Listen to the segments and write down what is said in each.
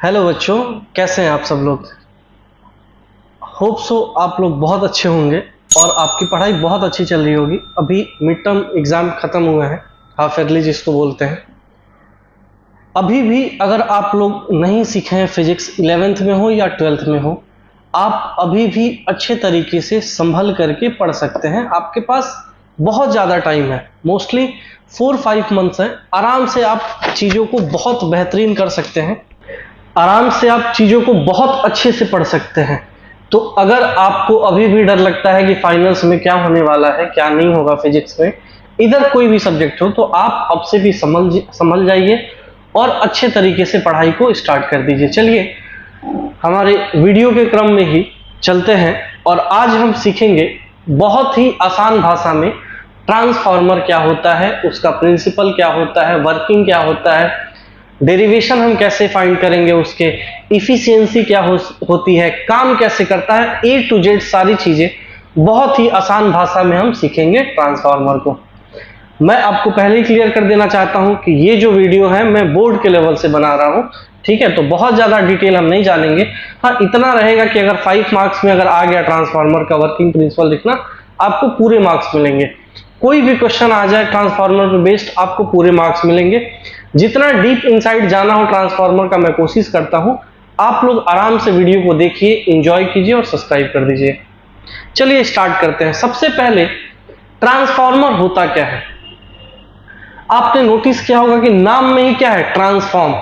Hello बच्चों, कैसे हैं आप सब लोग। होप सो आप लोग बहुत अच्छे होंगे और आपकी पढ़ाई बहुत अच्छी चल रही होगी। अभी मिड टर्म एग्ज़ाम ख़त्म हुए हैं, हाफ ईयरली जिसको बोलते हैं। अभी भी अगर आप लोग नहीं सीखे हैं फिजिक्स, 11th में हो या 12th में हो, आप अभी भी अच्छे तरीके से संभल करके पढ़ सकते हैं। आपके पास बहुत ज़्यादा टाइम है, मोस्टली 4-5 मंथ्स हैं। आराम से आप चीज़ों को बहुत बेहतरीन कर सकते हैं, आराम से आप चीज़ों को बहुत अच्छे से पढ़ सकते हैं। तो अगर आपको अभी भी डर लगता है कि फाइनल्स में क्या होने वाला है, क्या नहीं होगा फिजिक्स में, इधर कोई भी सब्जेक्ट हो, तो आप अब से भी संभल जाइए और अच्छे तरीके से पढ़ाई को स्टार्ट कर दीजिए। चलिए हमारे वीडियो के क्रम में ही चलते हैं और आज हम सीखेंगे बहुत ही आसान भाषा में ट्रांसफार्मर क्या होता है, उसका प्रिंसिपल क्या होता है, वर्किंग क्या होता है, डेरिवेशन हम कैसे फाइंड करेंगे, उसके इफिशियंसी क्या होती है, काम कैसे करता है, ए टू जेड सारी चीजें बहुत ही आसान भाषा में हम सीखेंगे ट्रांसफार्मर को। मैं आपको पहले ही क्लियर कर देना चाहता हूं कि ये जो वीडियो है मैं बोर्ड के लेवल से बना रहा हूं, ठीक है। तो बहुत ज्यादा डिटेल हम नहीं जानेंगे। हाँ, इतना रहेगा कि अगर 5 मार्क्स में अगर आ गया ट्रांसफार्मर का वर्किंग प्रिंसिपल लिखना, आपको पूरे मार्क्स मिलेंगे। कोई भी क्वेश्चन आ जाए ट्रांसफार्मर पे बेस्ड, आपको पूरे मार्क्स मिलेंगे। जितना डीप इनसाइड जाना हो ट्रांसफार्मर का मैं कोशिश करता हूं। आप लोग आराम से वीडियो को देखिए, एंजॉय कीजिए और सब्सक्राइब कर दीजिए। चलिए स्टार्ट करते हैं। सबसे पहले ट्रांसफार्मर होता क्या है, आपने नोटिस किया होगा कि नाम में ही क्या है, ट्रांसफॉर्म।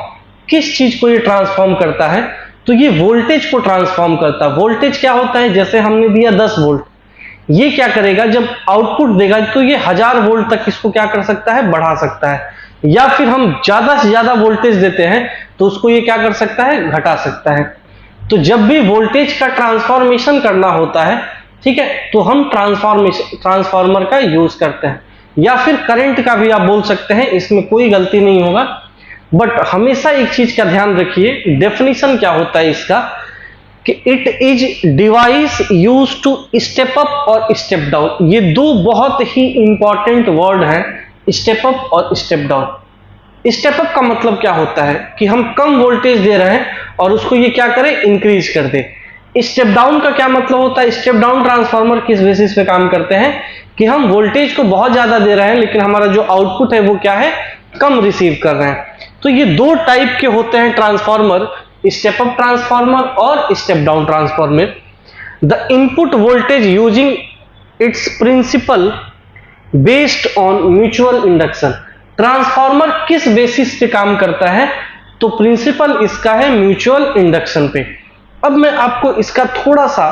किस चीज को ये ट्रांसफॉर्म करता है, तो ये वोल्टेज को ट्रांसफॉर्म करता है। वोल्टेज क्या होता है, जैसे हमने दिया 10 वोल्ट, ये क्या करेगा, जब आउटपुट देगा तो ये 1000 वोल्ट तक इसको क्या कर सकता है, बढ़ा सकता है। या फिर हम ज्यादा से ज्यादा वोल्टेज देते हैं तो उसको ये क्या कर सकता है, घटा सकता है। तो जब भी वोल्टेज का ट्रांसफॉर्मेशन करना होता है, ठीक है, तो हम ट्रांसफार्मर का यूज करते हैं। या फिर करंट का भी आप बोल सकते हैं, इसमें कोई गलती नहीं होगा। बट हमेशा एक चीज का ध्यान रखिए, डेफिनेशन क्या होता है इसका, कि it is device use to step up और स्टेप डाउन। ये दो बहुत ही इंपॉर्टेंट वर्ड हैं, स्टेप अप और स्टेप डाउन। स्टेप अप का मतलब क्या होता है कि हम कम वोल्टेज दे रहे हैं और उसको ये क्या करे, इंक्रीज कर दे। स्टेप डाउन का क्या मतलब होता है, स्टेप डाउन ट्रांसफार्मर किस बेसिस पे काम करते हैं कि हम वोल्टेज को बहुत ज्यादा दे रहे हैं लेकिन हमारा जो आउटपुट है वो क्या है, कम रिसीव कर रहे हैं। तो ये दो टाइप के होते हैं ट्रांसफार्मर, स्टेप अप ट्रांसफार्मर और step down transformer. The input voltage using its principle based on mutual induction. Transformer किस बेसिस पे काम करता है, तो प्रिंसिपल इसका है म्यूचुअल इंडक्शन पे। अब मैं आपको इसका थोड़ा सा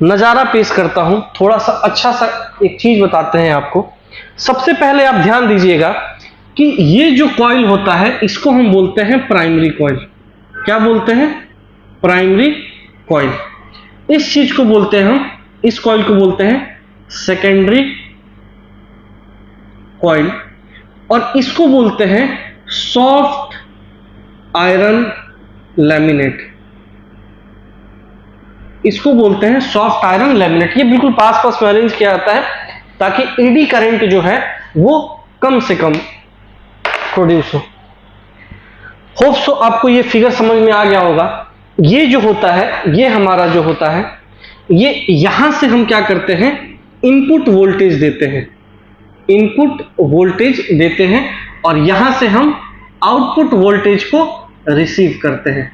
नजारा पेश करता हूं, थोड़ा सा अच्छा सा एक चीज बताते हैं आपको। सबसे पहले आप ध्यान दीजिएगा कि ये जो कॉइल होता है इसको हम बोलते हैं प्राइमरी कॉइल। क्या बोलते हैं, प्राइमरी कॉइल। इस चीज को बोलते हैं हम, इस कॉइल को बोलते हैं सेकेंडरी कॉइल, और इसको बोलते हैं सॉफ्ट आयरन लैमिनेट। इसको बोलते हैं सॉफ्ट आयरन लैमिनेट। ये बिल्कुल पास पास में अरेंज किया जाता है ताकि एडी करंट जो है वो कम से कम प्रोड्यूस हो। होप सो आपको ये फिगर समझ में आ गया होगा। ये जो होता है, ये हमारा जो होता है, ये यहां से हम क्या करते हैं, इनपुट वोल्टेज देते हैं, इनपुट वोल्टेज देते हैं और यहां से हम आउटपुट वोल्टेज को रिसीव करते हैं।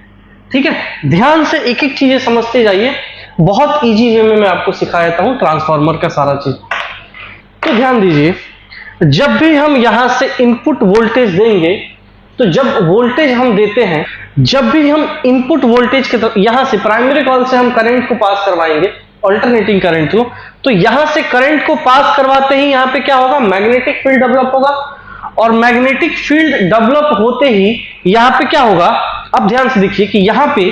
ठीक है, ध्यान से एक एक चीजें समझते जाइए, बहुत इजी वे में मैं आपको सिखा देता हूं ट्रांसफार्मर का सारा चीज। तो ध्यान दीजिए, जब भी हम यहां से इनपुट वोल्टेज देंगे, तो जब वोल्टेज हम देते हैं, जब भी हम इनपुट वोल्टेज के तरफ यहां से प्राइमरी कॉइल से हम करंट को पास करवाएंगे, अल्टरनेटिंग करंट को, तो यहां से करंट को पास करवाते ही यहां पे क्या होगा, मैग्नेटिक फील्ड डेवलप होगा। और मैग्नेटिक फील्ड डेवलप होते ही यहां पे क्या होगा, अब ध्यान से देखिए कि यहां पे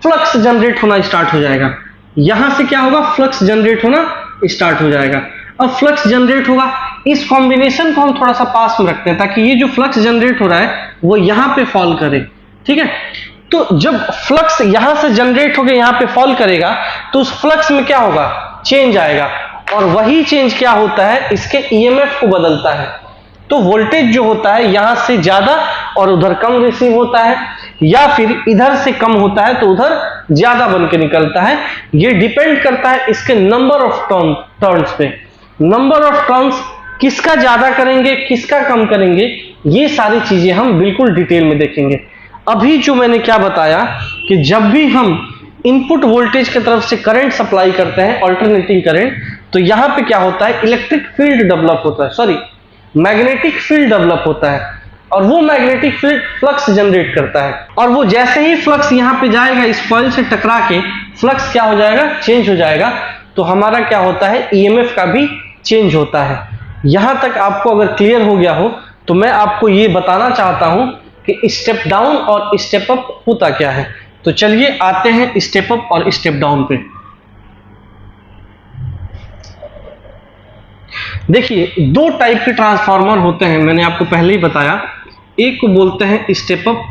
फ्लक्स जनरेट होना स्टार्ट हो जाएगा। यहां से क्या होगा, फ्लक्स जनरेट होना स्टार्ट हो जाएगा। अब फ्लक्स जनरेट होगा, इस कॉम्बिनेशन को हम थोड़ा सा पास में रखते हैं ताकि ये जो फ्लक्स जनरेट हो रहा है वो यहां पे फॉल करे। ठीक है, तो जब फ्लक्स यहां से जनरेट होकर यहां पे फॉल करेगा तो उस फ्लक्स में क्या होगा, चेंज आएगा, और वही चेंज क्या होता है, इसके ईएमएफ को बदलता है। तो वोल्टेज जो होता है यहां से ज्यादा और उधर कम रिसीव होता है, या फिर इधर से कम होता है तो उधर ज्यादा बन के निकलता है। ये डिपेंड करता है इसके नंबर ऑफ टर्न्स पे। नंबर ऑफ टर्न्स किसका ज्यादा करेंगे, किसका कम करेंगे, ये सारी चीजें हम बिल्कुल डिटेल में देखेंगे। अभी जो मैंने क्या बताया कि जब भी हम इनपुट वोल्टेज की तरफ से करंट सप्लाई करते हैं, अल्टरनेटिंग करंट, तो यहां पे क्या होता है, इलेक्ट्रिक फील्ड डेवलप होता है, सॉरी मैग्नेटिक फील्ड डेवलप होता है, और वो मैग्नेटिक फील्ड फ्लक्स जनरेट करता है। और वो जैसे ही फ्लक्स यहां पे जाएगा, इस कॉइल से टकरा के फ्लक्स क्या हो जाएगा, चेंज हो जाएगा। तो हमारा क्या होता है, ईएमएफ का भी चेंज होता है। यहां तक आपको अगर क्लियर हो गया हो तो मैं आपको ये बताना चाहता हूं कि स्टेप डाउन और स्टेप अप होता क्या है। तो चलिए आते हैं स्टेप अप और स्टेप डाउन पे। देखिए, दो टाइप के ट्रांसफार्मर होते हैं, मैंने आपको पहले ही बताया। एक को बोलते हैं स्टेप अप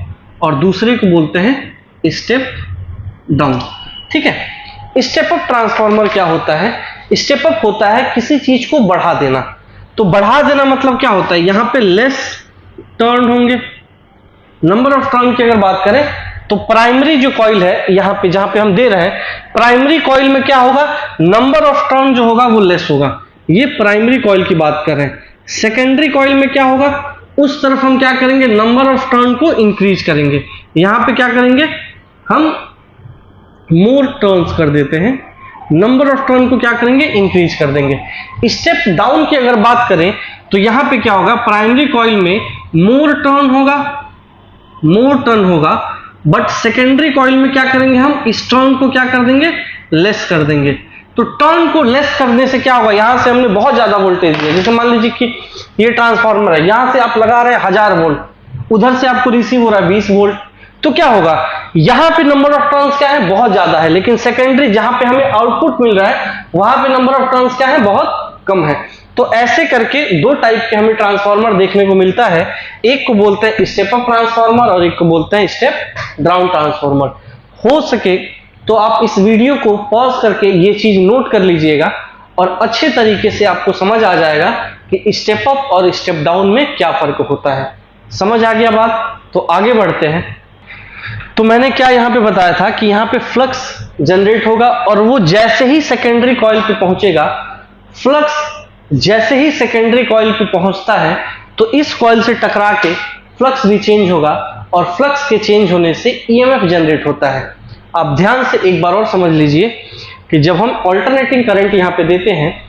और दूसरे को बोलते हैं स्टेप डाउन। ठीक है, स्टेप अप ट्रांसफार्मर क्या होता है, स्टेप अप होता है किसी चीज को बढ़ा देना। तो बढ़ा देना मतलब क्या होता है, यहां पे लेस टर्न होंगे। नंबर ऑफ टर्न की अगर बात करें तो प्राइमरी जो कॉइल है यहां पे, जहां पे हम दे रहे हैं, प्राइमरी कॉइल में क्या होगा, नंबर ऑफ टर्न जो होगा वो लेस होगा। ये प्राइमरी कॉइल की बात कर रहे हैं। सेकेंडरी कॉइल में क्या होगा, उस तरफ हम क्या करेंगे, नंबर ऑफ टर्न को इंक्रीज करेंगे। यहां पे क्या करेंगे, हम मोर टर्न्स कर देते हैं, नंबर ऑफ टर्न को क्या करेंगे, इंक्रीज कर देंगे। स्टेप डाउन की अगर बात करें तो यहां पे क्या होगा, प्राइमरी कॉइल में मोर टर्न होगा, बट सेकेंडरी कॉइल में क्या करेंगे, हम इस टर्न को क्या कर देंगे, लेस कर देंगे। तो टर्न को लेस करने से क्या होगा, यहां से हमने बहुत ज्यादा वोल्टेज दिया, जैसे मान लीजिए कि ये ट्रांसफार्मर है, यहां से आप लगा रहे हैं 1000 वोल्ट, उधर से आपको रिसीव हो रहा है 20 वोल्ट, तो क्या होगा, यहां पे नंबर ऑफ टर्न्स क्या है, बहुत ज्यादा है, लेकिन सेकेंडरी जहां पे हमें आउटपुट मिल रहा है वहां पे नंबर ऑफ टर्न्स क्या है, बहुत कम है। तो ऐसे करके दो टाइप के हमें ट्रांसफार्मर देखने को मिलता है। एक को बोलते हैं स्टेप अप ट्रांसफार्मर और एक को बोलते हैं स्टेप डाउन ट्रांसफार्मर। हो सके तो आप इस वीडियो को पॉज करके ये चीज नोट कर लीजिएगा और अच्छे तरीके से आपको समझ आ जाएगा कि स्टेप अप और स्टेप डाउन में क्या फर्क होता है। समझ आ गया बात, तो आगे बढ़ते हैं। तो मैंने क्या यहां पे बताया था कि यहां पे फ्लक्स जनरेट होगा और वो जैसे ही सेकेंडरी कॉइल पे पहुंचेगा, फ्लक्स जैसे ही सेकेंडरी कॉइल पे पहुंचता है तो इस कॉइल से टकरा के फ्लक्स भी चेंज होगा और फ्लक्स के चेंज होने से ईएमएफ जनरेट होता है। आप ध्यान से एक बार और समझ लीजिए कि जब हम अल्टरनेटिंग करंट यहाँ पे देते हैं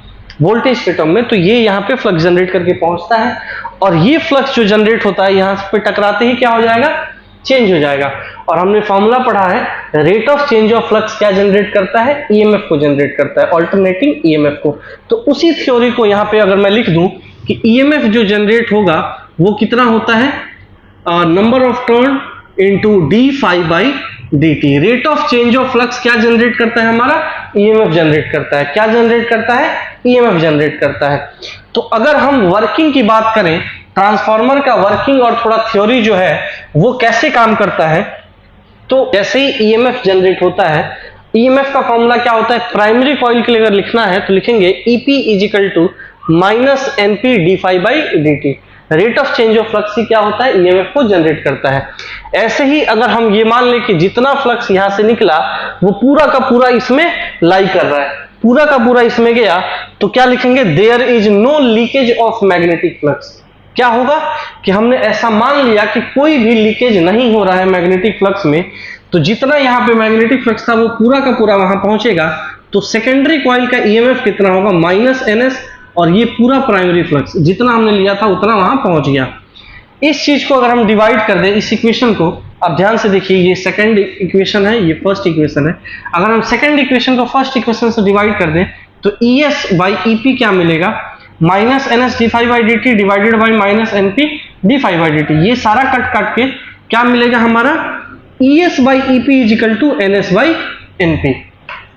वोल्टेज के टर्म में, तो ये यहाँ पे फ्लक्स जनरेट करके पहुंचता है और ये फ्लक्स जो जनरेट होता है यहाँ पे टकराते ही क्या हो जाएगा, चेंज हो जाएगा। और हमने फॉर्मूला पढ़ा है, rate of change of flux क्या जनरेट करता है, ईएमएफ को जनरेट करता है, अल्टरनेटिंग ईएमएफ को। तो उसी थ्योरी को यहाँ पे अगर मैं लिख दूं कि ईएमएफ जो जनरेट होगा वो कितना होता है, number of turn into d phi by d t. Rate of change of flux क्या जनरेट करता है, हमारा ईएमएफ जनरेट करता है। क्या जनरेट करता है, ईएमएफ जनरेट करता है। तो अगर हम वर्किंग की बात करें, ट्रांसफार्मर का वर्किंग और थोड़ा थ्योरी जो है वो कैसे काम करता है, तो जैसे ही ईएमएफ जनरेट होता है, ईएमएफ का फॉर्मूला क्या होता है, प्राइमरी कॉइल के लिए अगर लिखना है तो लिखेंगे EP is equal to minus NP d phi by d t. Rate of change of flux ही क्या होता है, ईएमएफ को जनरेट करता है। ऐसे ही अगर हम ये मान लें कि जितना फ्लक्स यहां से निकला वो पूरा का पूरा इसमें लाई कर रहा है, पूरा का पूरा इसमें गया, तो क्या लिखेंगे, there is no leakage of magnetic flux. क्या होगा कि हमने ऐसा मान लिया कि कोई भी लीकेज नहीं हो रहा है मैग्नेटिक फ्लक्स में, तो जितना यहाँ पे मैग्नेटिक फ्लक्स था वो पूरा का पूरा वहां पहुंचेगा। तो सेकेंडरी कॉइल का ईएमएफ कितना होगा, माइनस एनएस, और ये पूरा प्राइमरी फ्लक्स जितना हमने लिया था उतना वहां पहुंच गया। इस चीज को अगर हम डिवाइड कर दें, इस इक्वेशन को आप ध्यान से देखिए, ये सेकंड इक्वेशन है, ये फर्स्ट इक्वेशन है। अगर हम सेकंड इक्वेशन को फर्स्ट इक्वेशन से डिवाइड कर दें तो ES बाई EP क्या मिलेगा, minus NS d phi by d t divided by minus NP d phi by d t. ये सारा कट काट के क्या मिलेगा हमारा, ES by EP is equal to NS by NP।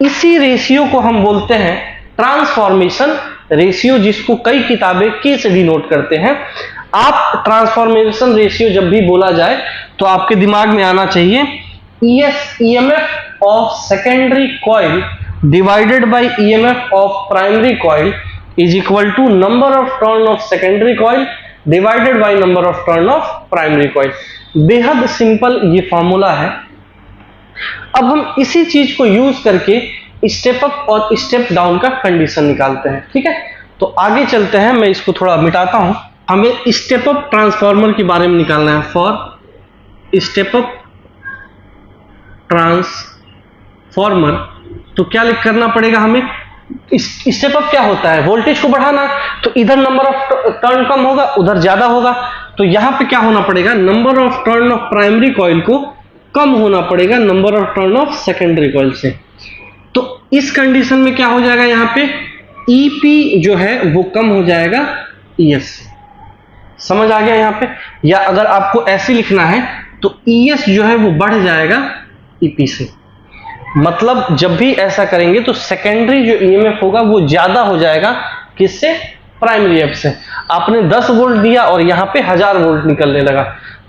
इसी रेशियो को हम बोलते हैं ट्रांसफॉर्मेशन रेशियो, जिसको कई किताबें K से डिनोट करते हैं। आप ट्रांसफॉर्मेशन रेशियो जब भी बोला जाए तो आपके दिमाग में आना चाहिए EMF of secondary coil divided by EMF of primary coil is equal to number of turn of secondary coil divided by number of turn of primary coil. बेहद सिंपल ये फॉर्मूला है। अब हम इसी चीज को यूज करके स्टेप अप और स्टेप डाउन का कंडीशन निकालते हैं। ठीक है, तो आगे चलते हैं, मैं इसको थोड़ा मिटाता हूं। हमें स्टेप अप ट्रांसफार्मर के बारे में निकालना है। फॉर स्टेप अप ट्रांसफार्मर तो क्या लिख करना पड़ेगा हमें? स्टेप अप क्या होता है? वोल्टेज को बढ़ाना। तो इधर नंबर ऑफ टर्न कम होगा, उधर ज्यादा होगा। तो यहां पे क्या होना पड़ेगा? Number of turn of primary coil को कम होना पड़ेगा number of turn of secondary coil से। तो इस कंडीशन में क्या हो जाएगा? यहां पे ईपी जो है वो कम हो जाएगा ईएस। समझ आ गया यहां पे? या अगर आपको ऐसे लिखना है तो ईएस जो है वो बढ़ जाएगा ईपी से। मतलब जब भी ऐसा करेंगे तो सेकेंडरी जो ईएमएफ होगा वो ज्यादा हो जाएगा किससे? प्राइमरी एफ से। आपने 10 वोल्ट दिया और यहां पे 1000 वोल्ट निकलने लगा।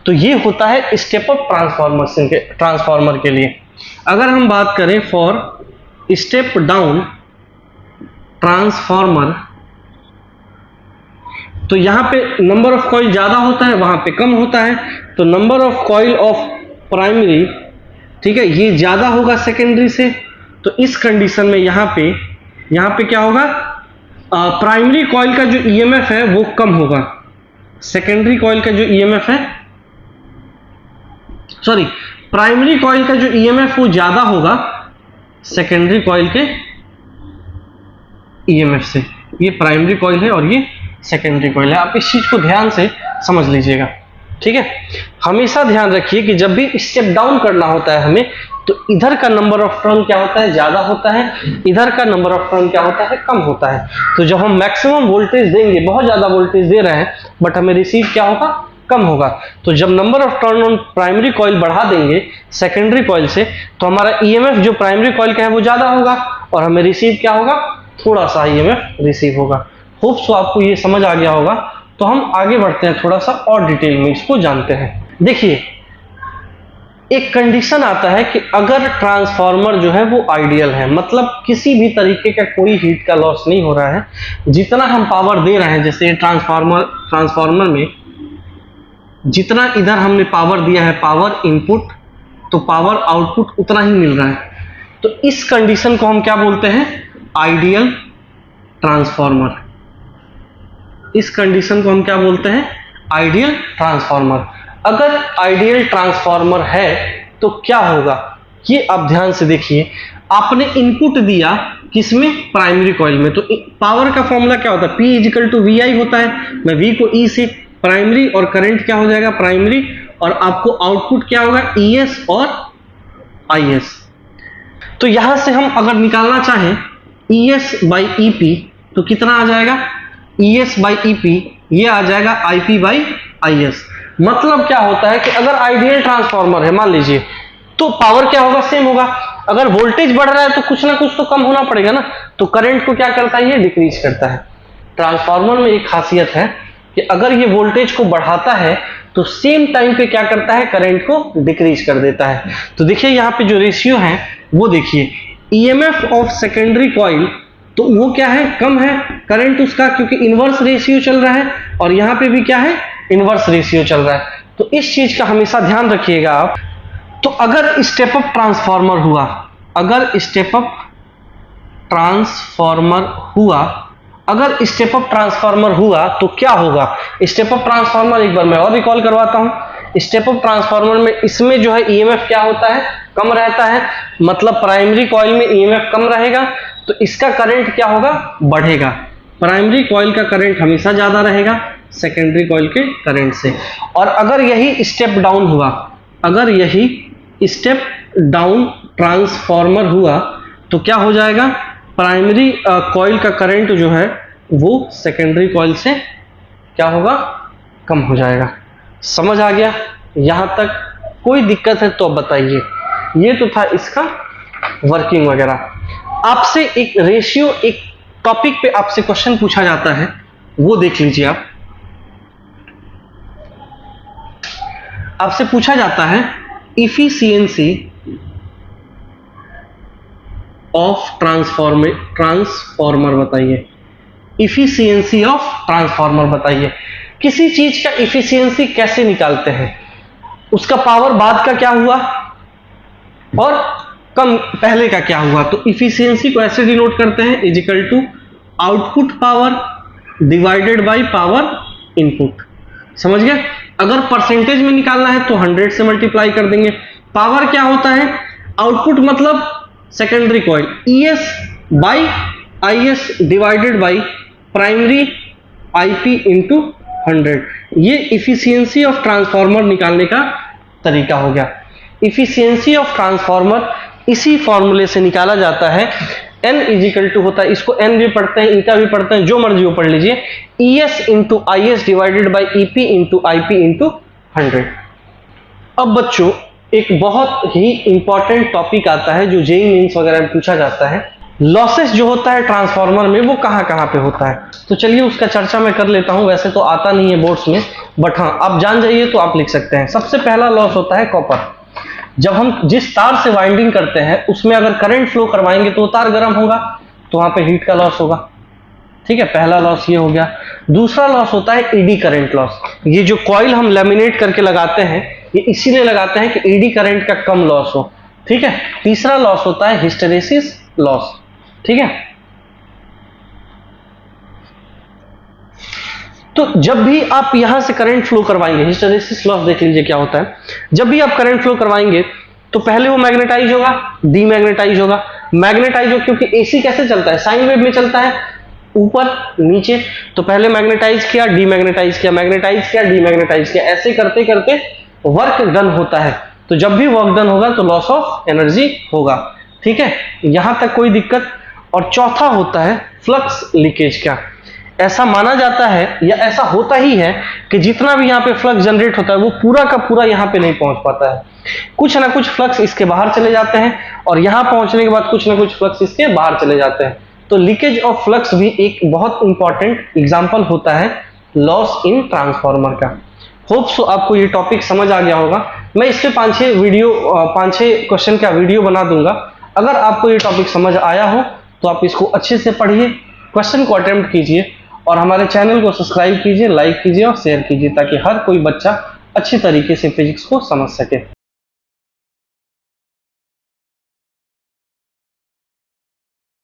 तो ये होता है स्टेप अप ट्रांसफार्मर के लिए। अगर हम बात करें फॉर स्टेप डाउन ट्रांसफार्मर तो यहां पे नंबर ऑफ कॉइल ज्यादा होता है, वहां पे कम होता है। तो number of coil of primary, ठीक है, ये ज्यादा होगा सेकेंडरी से। तो इस कंडीशन में यहां पे क्या होगा? प्राइमरी कॉइल का जो ईएमएफ है वो कम होगा, सेकेंडरी कॉइल का जो ईएमएफ है, सॉरी, प्राइमरी कॉइल का जो ईएमएफ वो ज्यादा होगा सेकेंडरी कॉइल के ईएमएफ से। ये प्राइमरी कॉइल है और ये सेकेंडरी कॉइल है। आप इस चीज को ध्यान से समझ लीजिएगा। ठीक है, हमेशा ध्यान रखिए कि जब भी स्टेप डाउन करना होता है हमें, तो इधर का नंबर ऑफ टर्न क्या होता है? ज्यादा होता है। इधर का नंबर ऑफ टर्न क्या होता है? कम होता है। तो जब हम मैक्सिमम वोल्टेज देंगे, बहुत ज्यादा वोल्टेज दे रहे हैं, बट हमें रिसीव क्या होगा? कम होगा। तो जब number of turn on primary coil बढ़ा देंगे सेकेंडरी कॉइल से, तो हमारा ईएमएफ जो प्राइमरी कॉइल का है वो ज्यादा होगा और हमें रिसीव क्या होगा? थोड़ा सा ईएमएफ रिसीव होगा। होप सो आपको ये समझ आ गया होगा। तो हम आगे बढ़ते हैं, थोड़ा सा और डिटेल में इसको जानते हैं। देखिए, एक कंडीशन आता है कि अगर ट्रांसफार्मर जो है वो आइडियल है, मतलब किसी भी तरीके का कोई हीट का लॉस नहीं हो रहा है, जितना हम पावर दे रहे हैं, जैसे ट्रांसफार्मर में जितना इधर हमने पावर दिया है, पावर इनपुट, तो पावर आउटपुट उतना ही मिल रहा है। तो इस कंडीशन को हम क्या बोलते हैं? Ideal transformer. इस कंडीशन को हम क्या बोलते हैं? Ideal transformer. अगर आइडियल ट्रांसफार्मर है तो क्या होगा? ये आप ध्यान से देखिए। आपने इनपुट दिया किसमें? प्राइमरी कॉइल में। तो पावर का फॉर्मूला क्या होता है? P इजिकल टू VI होता है। मैं V को E से, प्राइमरी और करंट क्या हो जाएगा? प्राइमरी, और आपको आउटपुट क्या होगा? ES और IS। तो यहां से हम अगर निकालना चाहें ES बाई EP तो कितना आ जाएगा? ES बाई EP ये आ जाएगा IP बाई IS। मतलब क्या होता है कि अगर आइडियल ट्रांसफार्मर है मान लीजिए, तो पावर क्या होगा? सेम होगा। अगर वोल्टेज बढ़ रहा है तो कुछ ना कुछ तो कम होना पड़ेगा ना। तो करंट को क्या करता है? ये डिक्रीज करता है। ट्रांसफार्मर में एक खासियत है कि अगर ये वोल्टेज को बढ़ाता है तो सेम टाइम पे क्या करता है? करंट को डिक्रीज कर देता है। तो देखिए यहाँ पे जो रेशियो है वो देखिए, ईएमएफ ऑफ सेकेंडरी कॉइल तो वो क्या है? कम है करंट उसका, क्योंकि इनवर्स रेशियो चल रहा है, और यहाँ पे भी क्या है? इनवर्स रेशियो चल रहा है। तो इस चीज का हमेशा ध्यान रखिएगा आप। तो अगर स्टेप अप ट्रांसफार्मर हुआ, अगर स्टेप अप ट्रांसफार्मर हुआ, अगर स्टेप अप ट्रांसफार्मर हुआ तो क्या होगा? स्टेप अप ट्रांसफार्मर एक बार मैं और रिकॉल करवाता हूं। स्टेप अप ट्रांसफार्मर में इसमें जो है ईएमएफ क्या होता है? कम रहता है। मतलब प्राइमरी कॉइल में ईएमएफ कम रहेगा, तो इसका करंट क्या होगा? बढ़ेगा। प्राइमरी कॉइल का करंट हमेशा ज्यादा रहेगा सेकेंडरी कॉइल के करंट से। और अगर यही स्टेप डाउन हुआ, अगर यही स्टेप डाउन ट्रांसफार्मर हुआ तो क्या हो जाएगा? प्राइमरी कॉइल का करंट जो है वो सेकेंडरी कॉइल से क्या होगा? कम हो जाएगा। समझ आ गया? यहां तक कोई दिक्कत है तो बताइए। ये तो था इसका वर्किंग वगैरह। आपसे एक रेशियो, एक टॉपिक पे आपसे क्वेश्चन पूछा जाता है, वो देख लीजिए आप। आपसे पूछा जाता है इफिशियंसी ऑफ ट्रांसफार्मर बताइए। इफिशियंसी ऑफ ट्रांसफार्मर बताइए। किसी चीज का इफिशियंसी कैसे निकालते हैं, उसका पावर बाद का क्या हुआ और कम पहले का क्या हुआ। तो इफिशियंसी को ऐसे डिनोट करते हैं, is equal to output power divided by power input. समझ गए। अगर परसेंटेज में निकालना है तो 100 से मल्टीप्लाई कर देंगे। पावर क्या होता है, आउटपुट मतलब secondary coil, ES by IS divided by primary IP into 100। ये इफिशियंसी ऑफ ट्रांसफार्मर निकालने का तरीका हो गया। इफिशियंसी ऑफ ट्रांसफार्मर इसी फॉर्मूले से निकाला जाता है। N इज इक्वल टू होता है, इसको N भी पढ़ते हैं, इनका भी पढ़ते हैं, जो मर्जी हो पढ़ लीजिए, ES into IS divided by EP into IP into 100। अब बच्चों एक बहुत ही इंपॉर्टेंट टॉपिक आता है जो जेईई मेंस वगैरह में पूछा जाता है। लॉसेस जो होता है ट्रांसफार्मर में वो कहाँ कहाँ पे होता है, तो चलिए उसका चर्चा मैं कर लेता हूँ। वैसे तो आता नहीं है बोर्ड्स में, बट हाँ आप जान जाइए तो आप लिख सकते हैं। सबसे पहला लॉस होता है कॉपर। जब हम जिस तार से वाइंडिंग करते हैं उसमें अगर करंट फ्लो करवाएंगे तो तार गर्म होगा, तो वहां पे हीट का लॉस होगा। ठीक है, पहला लॉस ये हो गया। दूसरा लॉस होता है ईडी करंट लॉस। ये जो कॉइल हम लेमिनेट करके लगाते हैं ये इसीलिए लगाते हैं कि ईडी करंट का कम लॉस हो। ठीक है। तीसरा लॉस होता है हिस्टेरेसिस लॉस। ठीक है। तो जब भी आप यहां से करंट फ्लो करवाएंगे, हिस्टेरेसिस लॉस देख लीजिए क्या होता है। जब भी आप करंट फ्लो करवाएंगे तो पहले वो मैग्नेटाइज होगा, डीमैग्नेटाइज होगा। मैग्नेटाइज हो क्योंकि एसी कैसे चलता है, साइन वेव में चलता है, ऊपर नीचे। तो पहले मैग्नेटाइज किया, डीमैग्नेटाइज किया, मैग्नेटाइज किया, डीमैग्नेटाइज किया, ऐसे करते करते वर्क डन होता है। तो जब भी वर्क डन होगा तो लॉस ऑफ एनर्जी होगा। ठीक है, यहां तक कोई दिक्कत। और चौथा होता है फ्लक्स लीकेज का। ऐसा माना जाता है या ऐसा होता ही है कि जितना भी यहाँ पे फ्लक्स जनरेट होता है वो पूरा का पूरा यहाँ पे नहीं पहुंच पाता है। कुछ ना कुछ फ्लक्स इसके बाहर चले जाते हैं और यहाँ पहुंचने के बाद कुछ ना कुछ फ्लक्स इसके बाहर चले जाते हैं। तो लीकेज ऑफ फ्लक्स भी एक बहुत इंपॉर्टेंट एग्जाम्पल होता है लॉस इन ट्रांसफार्मर का। होप सो आपको ये टॉपिक समझ आ गया होगा। मैं इसके 5-6 क्वेश्चन का वीडियो बना दूंगा। अगर आपको ये टॉपिक समझ आया हो तो आप इसको अच्छे से पढ़िए, क्वेश्चन को अटेम्प्ट कीजिए और हमारे चैनल को सब्सक्राइब कीजिए, लाइक कीजिए और शेयर कीजिए ताकि हर कोई बच्चा अच्छी तरीके से फिजिक्स को समझ सके।